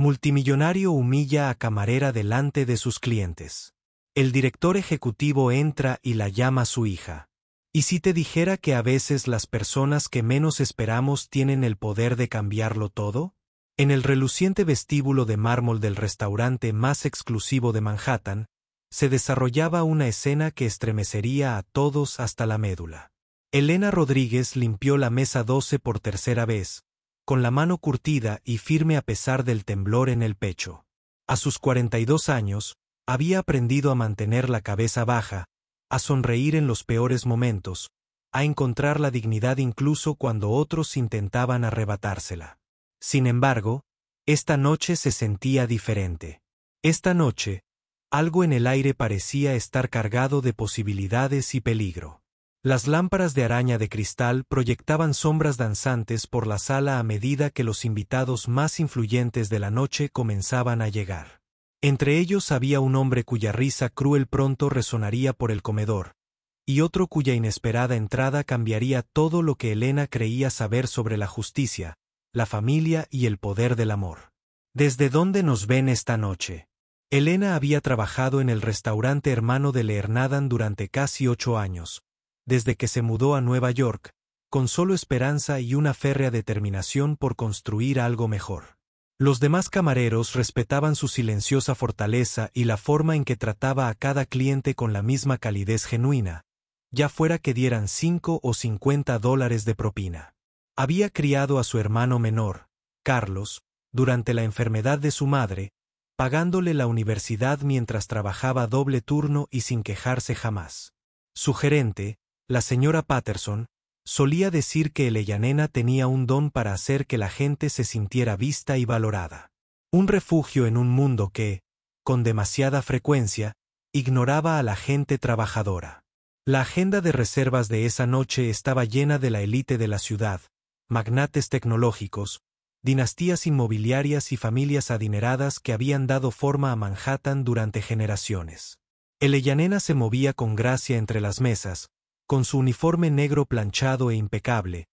Multimillonario humilla a camarera delante de sus clientes. El director ejecutivo entra y la llama su hija. ¿Y si te dijera que a veces las personas que menos esperamos tienen el poder de cambiarlo todo? En el reluciente vestíbulo de mármol del restaurante más exclusivo de Manhattan, se desarrollaba una escena que estremecería a todos hasta la médula. Elena Rodríguez limpió la mesa 12 por tercera vez, con la mano curtida y firme a pesar del temblor en el pecho. A sus 42 años, había aprendido a mantener la cabeza baja, a sonreír en los peores momentos, a encontrar la dignidad incluso cuando otros intentaban arrebatársela. Sin embargo, esta noche se sentía diferente. Esta noche, algo en el aire parecía estar cargado de posibilidades y peligro. Las lámparas de araña de cristal proyectaban sombras danzantes por la sala a medida que los invitados más influyentes de la noche comenzaban a llegar. Entre ellos había un hombre cuya risa cruel pronto resonaría por el comedor, y otro cuya inesperada entrada cambiaría todo lo que Elena creía saber sobre la justicia, la familia y el poder del amor. ¿Desde dónde nos ven esta noche? Elena había trabajado en el restaurante hermano de Leernadan durante casi 8 años, desde que se mudó a Nueva York, con solo esperanza y una férrea determinación por construir algo mejor. Los demás camareros respetaban su silenciosa fortaleza y la forma en que trataba a cada cliente con la misma calidez genuina, ya fuera que dieran $5 o $50 de propina. Había criado a su hermano menor, Carlos, durante la enfermedad de su madre, pagándole la universidad mientras trabajaba doble turno y sin quejarse jamás. Su gerente, la señora Patterson, solía decir que Elena tenía un don para hacer que la gente se sintiera vista y valorada. Un refugio en un mundo que, con demasiada frecuencia, ignoraba a la gente trabajadora. La agenda de reservas de esa noche estaba llena de la élite de la ciudad, magnates tecnológicos, dinastías inmobiliarias y familias adineradas que habían dado forma a Manhattan durante generaciones. Elena se movía con gracia entre las mesas, con su uniforme negro planchado e impecable,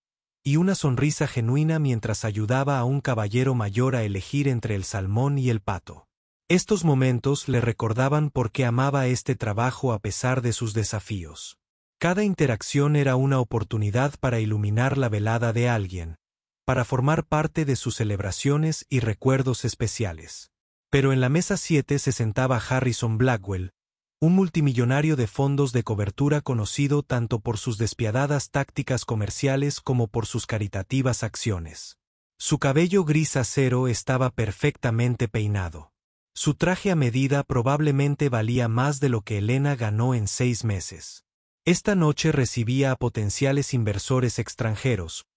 y una sonrisa genuina mientras ayudaba a un caballero mayor a elegir entre el salmón y el pato. Estos momentos le recordaban por qué amaba este trabajo a pesar de sus desafíos. Cada interacción era una oportunidad para iluminar la velada de alguien, para formar parte de sus celebraciones y recuerdos especiales. Pero en la mesa 7 se sentaba Harrison Blackwell, un multimillonario de fondos de cobertura conocido tanto por sus despiadadas tácticas comerciales como por sus caritativas acciones. Su cabello gris acero estaba perfectamente peinado. Su traje a medida probablemente valía más de lo que Elena ganó en 6 meses. Esta noche recibía a potenciales inversores extranjeros,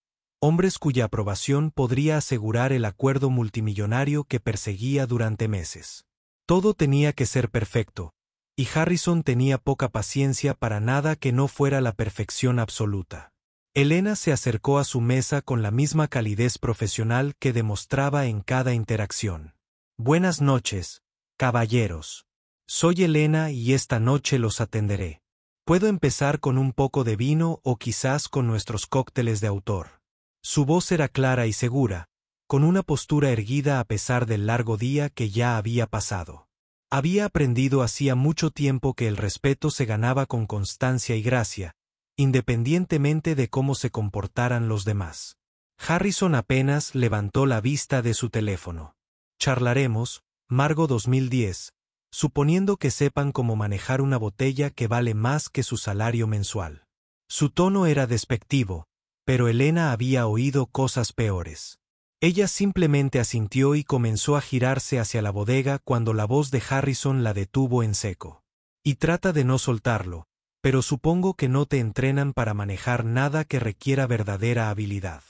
hombres cuya aprobación podría asegurar el acuerdo multimillonario que perseguía durante meses. Todo tenía que ser perfecto, y Harrison tenía poca paciencia para nada que no fuera la perfección absoluta. Elena se acercó a su mesa con la misma calidez profesional que demostraba en cada interacción. Buenas noches, caballeros. Soy Elena y esta noche los atenderé. Puedo empezar con un poco de vino o quizás con nuestros cócteles de autor. Su voz era clara y segura, con una postura erguida a pesar del largo día que ya había pasado. Había aprendido hacía mucho tiempo que el respeto se ganaba con constancia y gracia, independientemente de cómo se comportaran los demás. Harrison apenas levantó la vista de su teléfono. Charlaremos, Margo 2010, suponiendo que sepan cómo manejar una botella que vale más que su salario mensual. Su tono era despectivo, pero Elena había oído cosas peores. Ella simplemente asintió y comenzó a girarse hacia la bodega cuando la voz de Harrison la detuvo en seco. Y trata de no soltarlo, pero supongo que no te entrenan para manejar nada que requiera verdadera habilidad.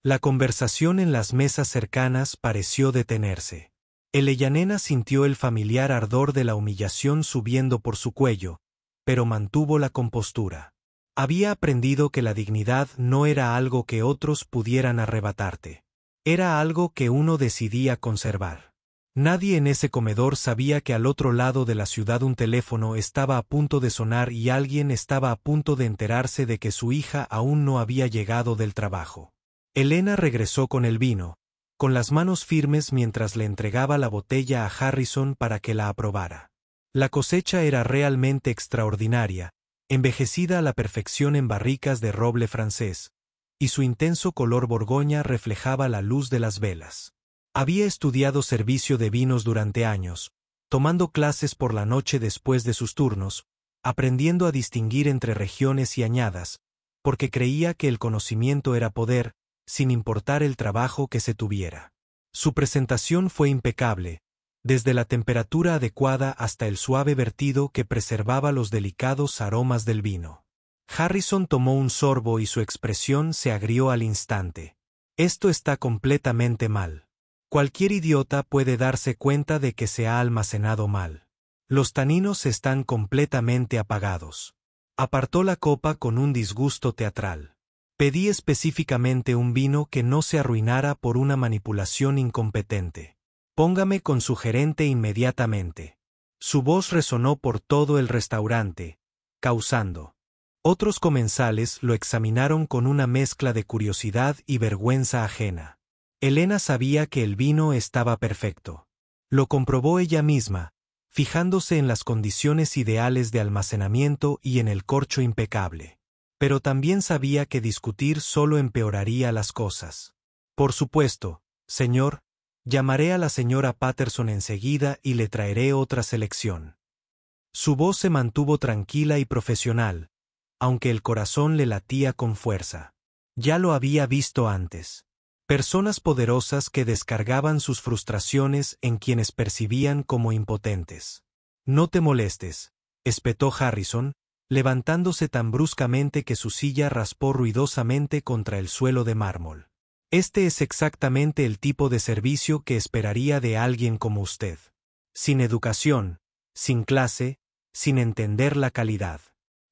La conversación en las mesas cercanas pareció detenerse. Elena sintió el familiar ardor de la humillación subiendo por su cuello, pero mantuvo la compostura. Había aprendido que la dignidad no era algo que otros pudieran arrebatarte. Era algo que uno decidía conservar. Nadie en ese comedor sabía que al otro lado de la ciudad un teléfono estaba a punto de sonar y alguien estaba a punto de enterarse de que su hija aún no había llegado del trabajo. Elena regresó con el vino, con las manos firmes mientras le entregaba la botella a Harrison para que la aprobara. La cosecha era realmente extraordinaria, envejecida a la perfección en barricas de roble francés, y su intenso color borgoña reflejaba la luz de las velas. Había estudiado servicio de vinos durante años, tomando clases por la noche después de sus turnos, aprendiendo a distinguir entre regiones y añadas, porque creía que el conocimiento era poder, sin importar el trabajo que se tuviera. Su presentación fue impecable, desde la temperatura adecuada hasta el suave vertido que preservaba los delicados aromas del vino. Harrison tomó un sorbo y su expresión se agrió al instante. Esto está completamente mal. Cualquier idiota puede darse cuenta de que se ha almacenado mal. Los taninos están completamente apagados. Apartó la copa con un disgusto teatral. Pedí específicamente un vino que no se arruinara por una manipulación incompetente. Póngame con su gerente inmediatamente. Su voz resonó por todo el restaurante, causando. Otros comensales lo examinaron con una mezcla de curiosidad y vergüenza ajena. Elena sabía que el vino estaba perfecto. Lo comprobó ella misma, fijándose en las condiciones ideales de almacenamiento y en el corcho impecable. Pero también sabía que discutir solo empeoraría las cosas. Por supuesto, señor, llamaré a la señora Patterson enseguida y le traeré otra selección. Su voz se mantuvo tranquila y profesional, aunque el corazón le latía con fuerza. Ya lo había visto antes. Personas poderosas que descargaban sus frustraciones en quienes percibían como impotentes. No te molestes, espetó Harrison, levantándose tan bruscamente que su silla raspó ruidosamente contra el suelo de mármol. Este es exactamente el tipo de servicio que esperaría de alguien como usted. Sin educación, sin clase, sin entender la calidad.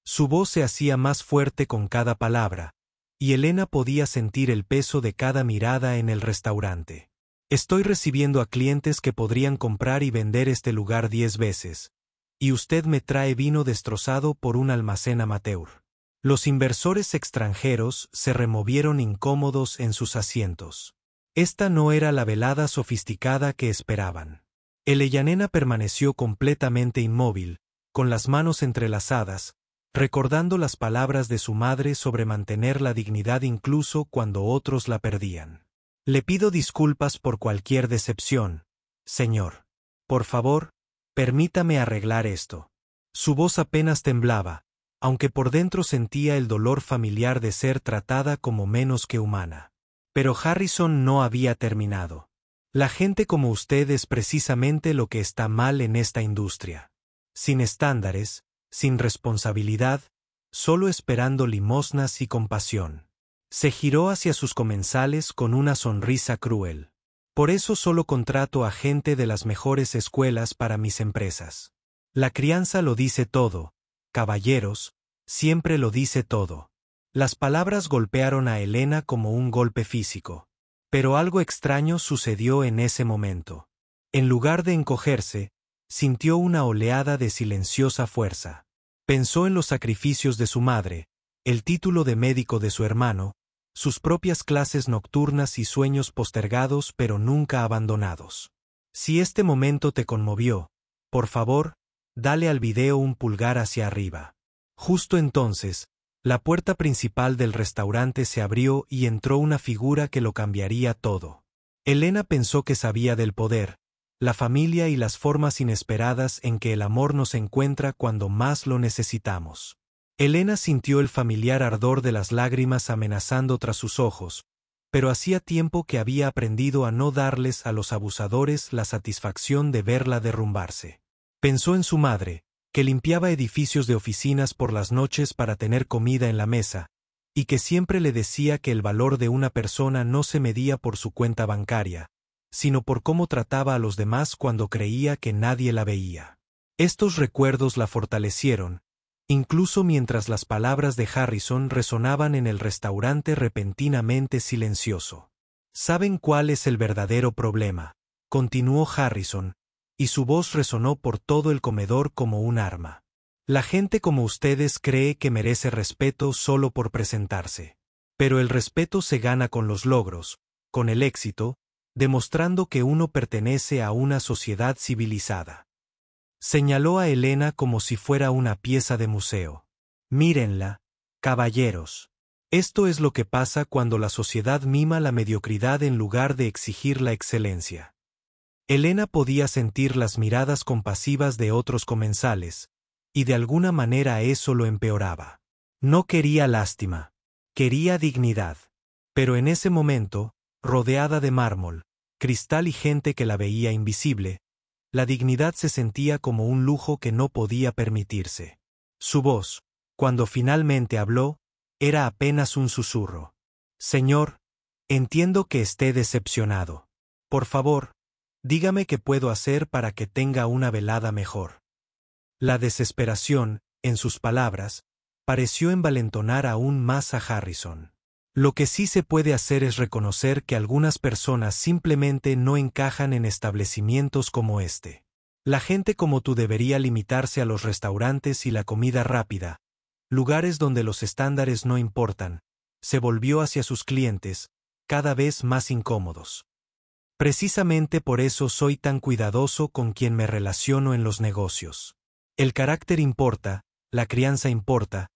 Su voz se hacía más fuerte con cada palabra, y Elena podía sentir el peso de cada mirada en el restaurante. Estoy recibiendo a clientes que podrían comprar y vender este lugar 10 veces, y usted me trae vino destrozado por un almacén amateur. Los inversores extranjeros se removieron incómodos en sus asientos. Esta no era la velada sofisticada que esperaban. Eleyanena permaneció completamente inmóvil, con las manos entrelazadas, recordando las palabras de su madre sobre mantener la dignidad incluso cuando otros la perdían. Le pido disculpas por cualquier decepción, señor. Por favor, permítame arreglar esto. Su voz apenas temblaba, aunque por dentro sentía el dolor familiar de ser tratada como menos que humana. Pero Harrison no había terminado. La gente como usted es precisamente lo que está mal en esta industria. Sin estándares, sin responsabilidad, solo esperando limosnas y compasión. Se giró hacia sus comensales con una sonrisa cruel. Por eso solo contrato a gente de las mejores escuelas para mis empresas. La crianza lo dice todo, caballeros, siempre lo dice todo. Las palabras golpearon a Elena como un golpe físico. Pero algo extraño sucedió en ese momento. En lugar de encogerse, sintió una oleada de silenciosa fuerza. Pensó en los sacrificios de su madre, el título de médico de su hermano, sus propias clases nocturnas y sueños postergados pero nunca abandonados. Si este momento te conmovió, por favor, dale al video un pulgar hacia arriba. Justo entonces, la puerta principal del restaurante se abrió y entró una figura que lo cambiaría todo. Elena pensó que sabía del poder, la familia y las formas inesperadas en que el amor nos encuentra cuando más lo necesitamos. Elena sintió el familiar ardor de las lágrimas amenazando tras sus ojos, pero hacía tiempo que había aprendido a no darles a los abusadores la satisfacción de verla derrumbarse. Pensó en su madre, que limpiaba edificios de oficinas por las noches para tener comida en la mesa, y que siempre le decía que el valor de una persona no se medía por su cuenta bancaria, sino por cómo trataba a los demás cuando creía que nadie la veía. Estos recuerdos la fortalecieron, incluso mientras las palabras de Harrison resonaban en el restaurante repentinamente silencioso. ¿Saben cuál es el verdadero problema?, continuó Harrison, y su voz resonó por todo el comedor como un arma. La gente como ustedes cree que merece respeto solo por presentarse. Pero el respeto se gana con los logros, con el éxito, demostrando que uno pertenece a una sociedad civilizada. Señaló a Elena como si fuera una pieza de museo. Mírenla, caballeros. Esto es lo que pasa cuando la sociedad mima la mediocridad en lugar de exigir la excelencia. Elena podía sentir las miradas compasivas de otros comensales, y de alguna manera eso lo empeoraba. No quería lástima, quería dignidad. Pero en ese momento, rodeada de mármol, cristal y gente que la veía invisible, la dignidad se sentía como un lujo que no podía permitirse. Su voz, cuando finalmente habló, era apenas un susurro. Señor, entiendo que esté decepcionado. Por favor, dígame qué puedo hacer para que tenga una velada mejor. La desesperación, en sus palabras, pareció envalentonar aún más a Harrison. Lo que sí se puede hacer es reconocer que algunas personas simplemente no encajan en establecimientos como este. La gente como tú debería limitarse a los restaurantes y la comida rápida, lugares donde los estándares no importan. Se volvió hacia sus clientes, cada vez más incómodos. Precisamente por eso soy tan cuidadoso con quien me relaciono en los negocios. El carácter importa, la crianza importa,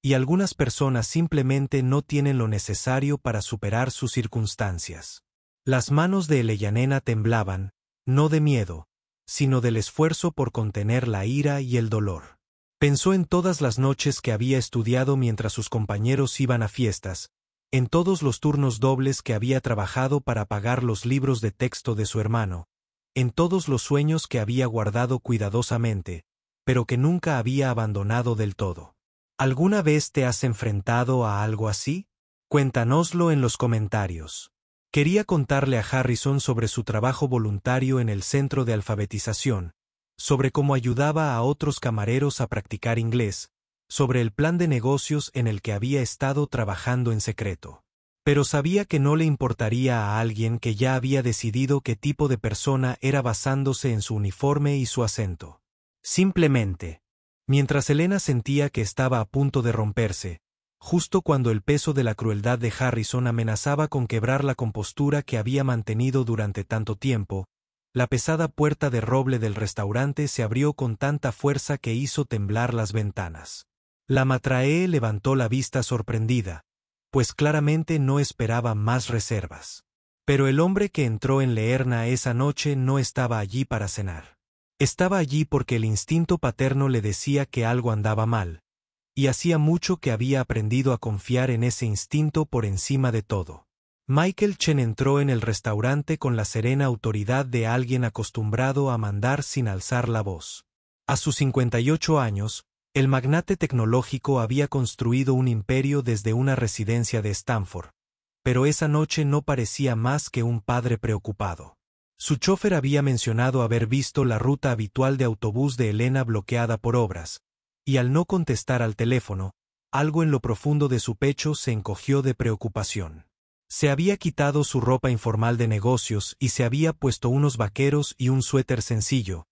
y algunas personas simplemente no tienen lo necesario para superar sus circunstancias. Las manos de Eleyanena temblaban, no de miedo, sino del esfuerzo por contener la ira y el dolor. Pensó en todas las noches que había estudiado mientras sus compañeros iban a fiestas, en todos los turnos dobles que había trabajado para pagar los libros de texto de su hermano, en todos los sueños que había guardado cuidadosamente, pero que nunca había abandonado del todo. ¿Alguna vez te has enfrentado a algo así? Cuéntanoslo en los comentarios. Quería contarle a Harrison sobre su trabajo voluntario en el centro de alfabetización, sobre cómo ayudaba a otros camareros a practicar inglés, sobre el plan de negocios en el que había estado trabajando en secreto. Pero sabía que no le importaría a alguien que ya había decidido qué tipo de persona era basándose en su uniforme y su acento. Simplemente, mientras Elena sentía que estaba a punto de romperse, justo cuando el peso de la crueldad de Harrison amenazaba con quebrar la compostura que había mantenido durante tanto tiempo, la pesada puerta de roble del restaurante se abrió con tanta fuerza que hizo temblar las ventanas. La matrae levantó la vista sorprendida, pues claramente no esperaba más reservas. Pero el hombre que entró en Leerna esa noche no estaba allí para cenar. Estaba allí porque el instinto paterno le decía que algo andaba mal, y hacía mucho que había aprendido a confiar en ese instinto por encima de todo. Michael Chen entró en el restaurante con la serena autoridad de alguien acostumbrado a mandar sin alzar la voz. A sus 58 años, el magnate tecnológico había construido un imperio desde una residencia de Stanford, pero esa noche no parecía más que un padre preocupado. Su chofer había mencionado haber visto la ruta habitual de autobús de Elena bloqueada por obras, y al no contestar al teléfono, algo en lo profundo de su pecho se encogió de preocupación. Se había quitado su ropa informal de negocios y se había puesto unos vaqueros y un suéter sencillo,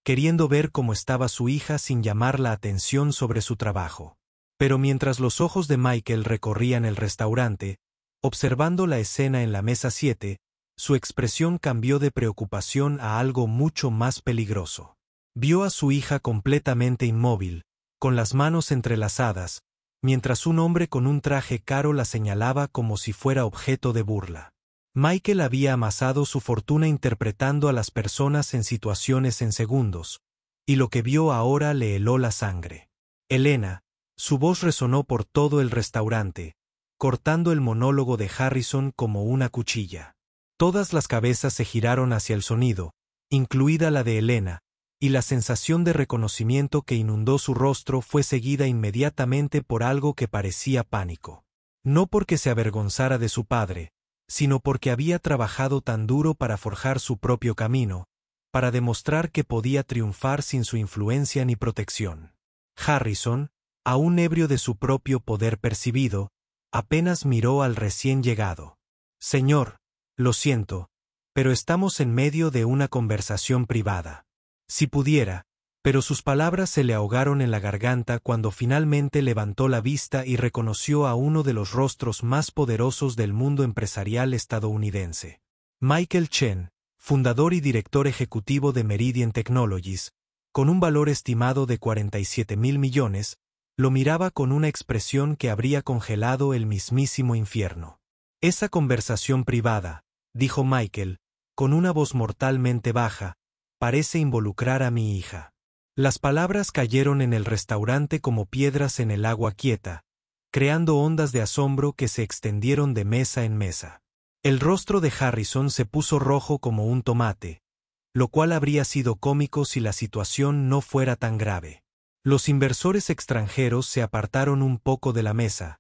queriendo ver cómo estaba su hija sin llamar la atención sobre su trabajo. Pero mientras los ojos de Michael recorrían el restaurante, observando la escena en la mesa 7, su expresión cambió de preocupación a algo mucho más peligroso. Vio a su hija completamente inmóvil, con las manos entrelazadas, mientras un hombre con un traje caro la señalaba como si fuera objeto de burla. Michael había amasado su fortuna interpretando a las personas en situaciones en segundos, y lo que vio ahora le heló la sangre. Elena, su voz resonó por todo el restaurante, cortando el monólogo de Harrison como una cuchilla. Todas las cabezas se giraron hacia el sonido, incluida la de Elena, y la sensación de reconocimiento que inundó su rostro fue seguida inmediatamente por algo que parecía pánico. No porque se avergonzara de su padre, sino porque había trabajado tan duro para forjar su propio camino, para demostrar que podía triunfar sin su influencia ni protección. Harrison, aún ebrio de su propio poder percibido, apenas miró al recién llegado. «Señor, lo siento, pero estamos en medio de una conversación privada». Si pudiera, pero sus palabras se le ahogaron en la garganta cuando finalmente levantó la vista y reconoció a uno de los rostros más poderosos del mundo empresarial estadounidense. Michael Chen, fundador y director ejecutivo de Meridian Technologies, con un valor estimado de 47.000 millones, lo miraba con una expresión que habría congelado el mismísimo infierno. Esa conversación privada, dijo Michael, con una voz mortalmente baja, parece involucrar a mi hija. Las palabras cayeron en el restaurante como piedras en el agua quieta, creando ondas de asombro que se extendieron de mesa en mesa. El rostro de Harrison se puso rojo como un tomate, lo cual habría sido cómico si la situación no fuera tan grave. Los inversores extranjeros se apartaron un poco de la mesa,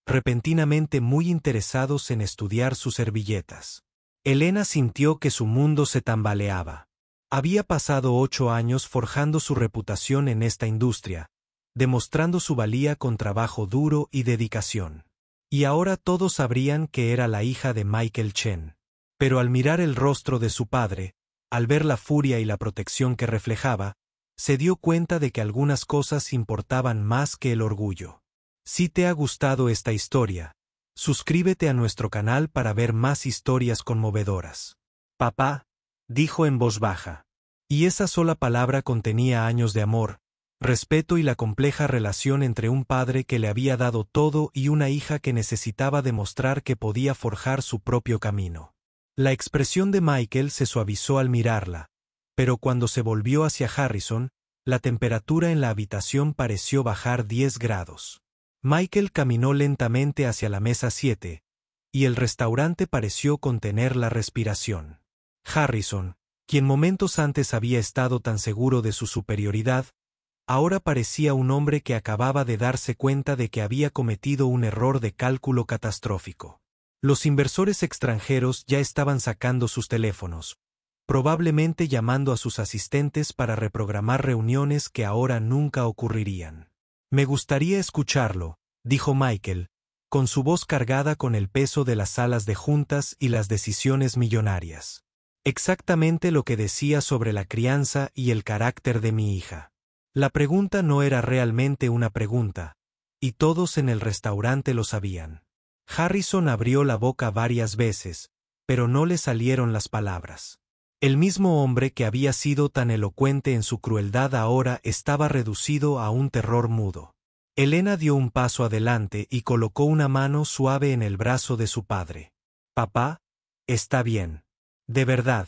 repentinamente muy interesados en estudiar sus servilletas. Elena sintió que su mundo se tambaleaba. Había pasado 8 años forjando su reputación en esta industria, demostrando su valía con trabajo duro y dedicación. Y ahora todos sabrían que era la hija de Michael Chen. Pero al mirar el rostro de su padre, al ver la furia y la protección que reflejaba, se dio cuenta de que algunas cosas importaban más que el orgullo. Si te ha gustado esta historia, suscríbete a nuestro canal para ver más historias conmovedoras. Papá, dijo en voz baja. Y esa sola palabra contenía años de amor, respeto y la compleja relación entre un padre que le había dado todo y una hija que necesitaba demostrar que podía forjar su propio camino. La expresión de Michael se suavizó al mirarla, pero cuando se volvió hacia Harrison, la temperatura en la habitación pareció bajar 10 grados. Michael caminó lentamente hacia la mesa 7, y el restaurante pareció contener la respiración. Harrison, quien momentos antes había estado tan seguro de su superioridad, ahora parecía un hombre que acababa de darse cuenta de que había cometido un error de cálculo catastrófico. Los inversores extranjeros ya estaban sacando sus teléfonos, probablemente llamando a sus asistentes para reprogramar reuniones que ahora nunca ocurrirían. Me gustaría escucharlo, dijo Michael, con su voz cargada con el peso de las salas de juntas y las decisiones millonarias. Exactamente lo que decía sobre la crianza y el carácter de mi hija. La pregunta no era realmente una pregunta, y todos en el restaurante lo sabían. Harrison abrió la boca varias veces, pero no le salieron las palabras. El mismo hombre que había sido tan elocuente en su crueldad ahora estaba reducido a un terror mudo. Elena dio un paso adelante y colocó una mano suave en el brazo de su padre. Papá, está bien. De verdad,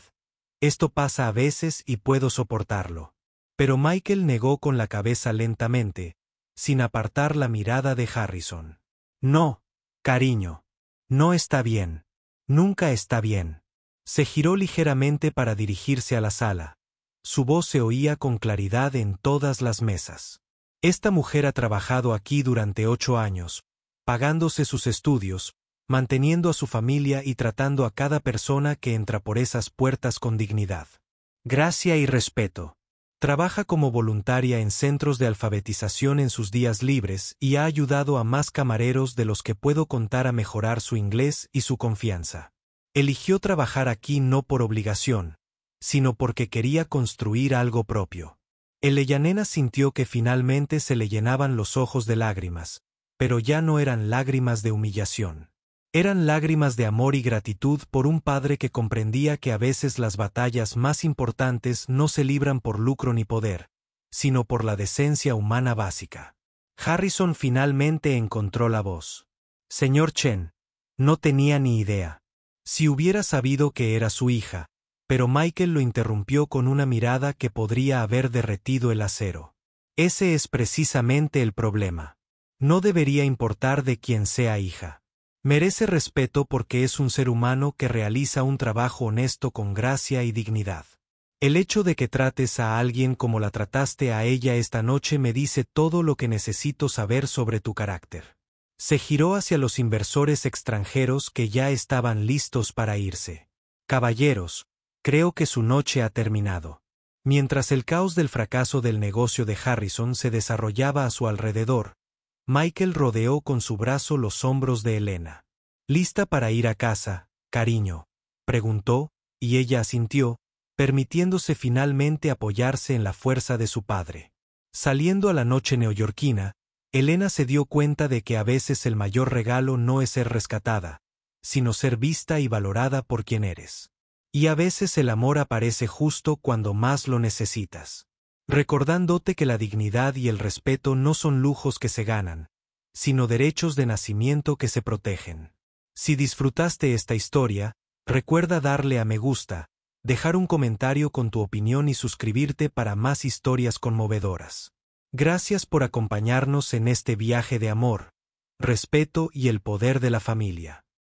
esto pasa a veces y puedo soportarlo. Pero Michael negó con la cabeza lentamente, sin apartar la mirada de Harrison. No, cariño. No está bien. Nunca está bien. Se giró ligeramente para dirigirse a la sala. Su voz se oía con claridad en todas las mesas. Esta mujer ha trabajado aquí durante 8 años, pagándose sus estudios, manteniendo a su familia y tratando a cada persona que entra por esas puertas con dignidad. Gracia y respeto. Trabaja como voluntaria en centros de alfabetización en sus días libres y ha ayudado a más camareros de los que puedo contar a mejorar su inglés y su confianza. Eligió trabajar aquí no por obligación, sino porque quería construir algo propio. Elena sintió que finalmente se le llenaban los ojos de lágrimas, pero ya no eran lágrimas de humillación. Eran lágrimas de amor y gratitud por un padre que comprendía que a veces las batallas más importantes no se libran por lucro ni poder, sino por la decencia humana básica. Harrison finalmente encontró la voz. Señor Chen, no tenía ni idea. Si hubiera sabido que era su hija, pero Michael lo interrumpió con una mirada que podría haber derretido el acero. Ese es precisamente el problema. No debería importar de quién sea hija. Merece respeto porque es un ser humano que realiza un trabajo honesto con gracia y dignidad. El hecho de que trates a alguien como la trataste a ella esta noche me dice todo lo que necesito saber sobre tu carácter. Se giró hacia los inversores extranjeros que ya estaban listos para irse. Caballeros, creo que su noche ha terminado. Mientras el caos del fracaso del negocio de Harrison se desarrollaba a su alrededor, Michael rodeó con su brazo los hombros de Elena. ¿Lista para ir a casa, cariño?, preguntó, y ella asintió, permitiéndose finalmente apoyarse en la fuerza de su padre. Saliendo a la noche neoyorquina, Elena se dio cuenta de que a veces el mayor regalo no es ser rescatada, sino ser vista y valorada por quien eres. Y a veces el amor aparece justo cuando más lo necesitas. Recordándote que la dignidad y el respeto no son lujos que se ganan, sino derechos de nacimiento que se protegen. Si disfrutaste esta historia, recuerda darle a me gusta, dejar un comentario con tu opinión y suscribirte para más historias conmovedoras. Gracias por acompañarnos en este viaje de amor, respeto y el poder de la familia.